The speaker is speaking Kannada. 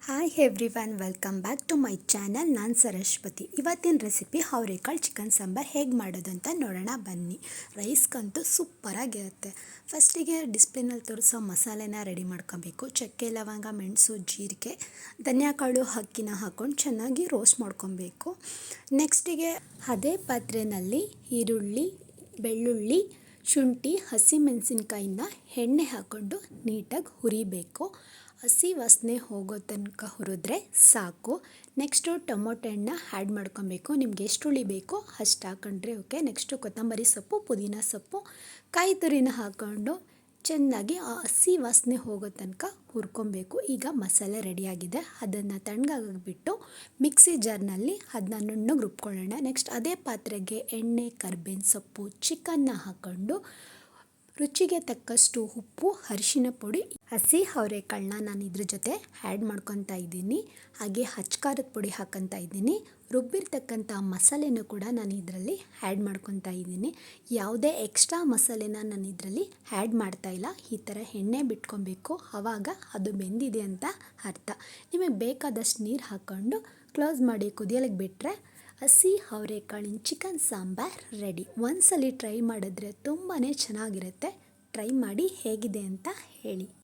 Hi everyone, welcome back to my channel. ನಾನು ಸರಸ್ವತಿ. ಇವತ್ತಿನ ರೆಸಿಪಿ ಅವರೆಕಾಳು ಚಿಕನ್ ಸಾಂಬಾರು ಹೇಗೆ ಮಾಡೋದು ಅಂತ ನೋಡೋಣ ಬನ್ನಿ. ರೈಸ್ಗಂತೂ ಸೂಪರಾಗಿರುತ್ತೆ. ಫಸ್ಟಿಗೆ ಡಿಸ್ಪ್ಲೇನಲ್ಲಿ ತೋರಿಸೋ ಮಸಾಲೆನ ರೆಡಿ ಮಾಡ್ಕೊಬೇಕು. ಚಕ್ಕೆ, ಲವಂಗ, ಮೆಣಸು, ಜೀರಿಗೆ, ಧನಿಯಾಕಾಳು, ಅಕ್ಕಿನ ಹಾಕ್ಕೊಂಡು ಚೆನ್ನಾಗಿ ರೋಸ್ಟ್ ಮಾಡ್ಕೊಬೇಕು. ನೆಕ್ಸ್ಟಿಗೆ ಅದೇ ಪಾತ್ರೆಯಲ್ಲಿ ಈರುಳ್ಳಿ, ಬೆಳ್ಳುಳ್ಳಿ, ಶುಂಠಿ, ಹಸಿಮೆಣಸಿನ್ಕಾಯಿನ ಎಣ್ಣೆ ಹಾಕ್ಕೊಂಡು ನೀಟಾಗಿ ಹುರಿಬೇಕು. ಹಸಿ ವಾಸನೆ ಹೋಗೋ ತನಕ ಹುರಿದ್ರೆ ಸಾಕು. ನೆಕ್ಸ್ಟು ಟೊಮೊಟೊ ಹಣ್ಣನ್ನ ಆ್ಯಡ್ ಮಾಡ್ಕೊಬೇಕು. ನಿಮ್ಗೆ ಎಷ್ಟು ಹುಳಿ ಬೇಕೋ ಅಷ್ಟು ಹಾಕೊಂಡ್ರೆ ಓಕೆ. ನೆಕ್ಸ್ಟು ಕೊತ್ತಂಬರಿ ಸೊಪ್ಪು, ಪುದೀನ ಸೊಪ್ಪು, ಕಾಯಿ ತುರಿನ ಹಾಕ್ಕೊಂಡು ಚೆನ್ನಾಗಿ ಆ ಹಸಿ ವಾಸನೆ ಹೋಗೋ ತನಕ ಹುರ್ಕೊಬೇಕು. ಈಗ ಮಸಾಲೆ ರೆಡಿಯಾಗಿದೆ. ಅದನ್ನು ತಣ್ಣಗಾಗಿಬಿಟ್ಟು ಮಿಕ್ಸಿ ಜಾರ್ನಲ್ಲಿ ಅದನ್ನ ನುಣ್ಣಗೆ ರುಬ್ಕೊಳ್ಳೋಣ. ನೆಕ್ಸ್ಟ್ ಅದೇ ಪಾತ್ರೆಗೆ ಎಣ್ಣೆ, ಕರ್ಬೇವಿನ ಸೊಪ್ಪು, ಚಿಕನ್ನ ಹಾಕ್ಕೊಂಡು ರುಚಿಗೆ ತಕ್ಕಷ್ಟು ಉಪ್ಪು, ಅರಿಶಿನ ಪುಡಿ, ಹಸಿ ಅವರೆಕಾಳನ್ನ ನಾನು ಇದ್ರ ಜೊತೆ ಆ್ಯಡ್ ಮಾಡ್ಕೊತಾ ಇದ್ದೀನಿ. ಹಾಗೆ ಖಾರದ ಪುಡಿ ಹಾಕ್ಕೊತಾ ಇದ್ದೀನಿ. ರುಬ್ಬಿರ್ತಕ್ಕಂಥ ಮಸಾಲೆನೂ ಕೂಡ ನಾನು ಇದರಲ್ಲಿ ಆ್ಯಡ್ ಮಾಡ್ಕೊತಾ ಇದ್ದೀನಿ. ಯಾವುದೇ ಎಕ್ಸ್ಟ್ರಾ ಮಸಾಲೆನ ನಾನು ಇದರಲ್ಲಿ ಆ್ಯಡ್ ಮಾಡ್ತಾಯಿಲ್ಲ. ಈ ಥರ ಎಣ್ಣೆ ಬಿಟ್ಕೊಬೇಕು, ಆವಾಗ ಅದು ಬೆಂದಿದೆ ಅಂತ ಅರ್ಥ. ನಿಮಗೆ ಬೇಕಾದಷ್ಟು ನೀರು ಹಾಕ್ಕೊಂಡು ಕ್ಲೋಸ್ ಮಾಡಿ ಕುದಿಯಲಿಕ್ಕೆ ಬಿಟ್ಟರೆ ಹಸಿ ಅವರೆಕಾಳಿನ ಚಿಕನ್ ಸಾಂಬಾರ್ ರೆಡಿ. ಒಂದ್ಸಲಿ ಟ್ರೈ ಮಾಡಿದ್ರೆ ತುಂಬಾ ಚೆನ್ನಾಗಿರುತ್ತೆ. ಟ್ರೈ ಮಾಡಿ ಹೇಗಿದೆ ಅಂತ ಹೇಳಿ.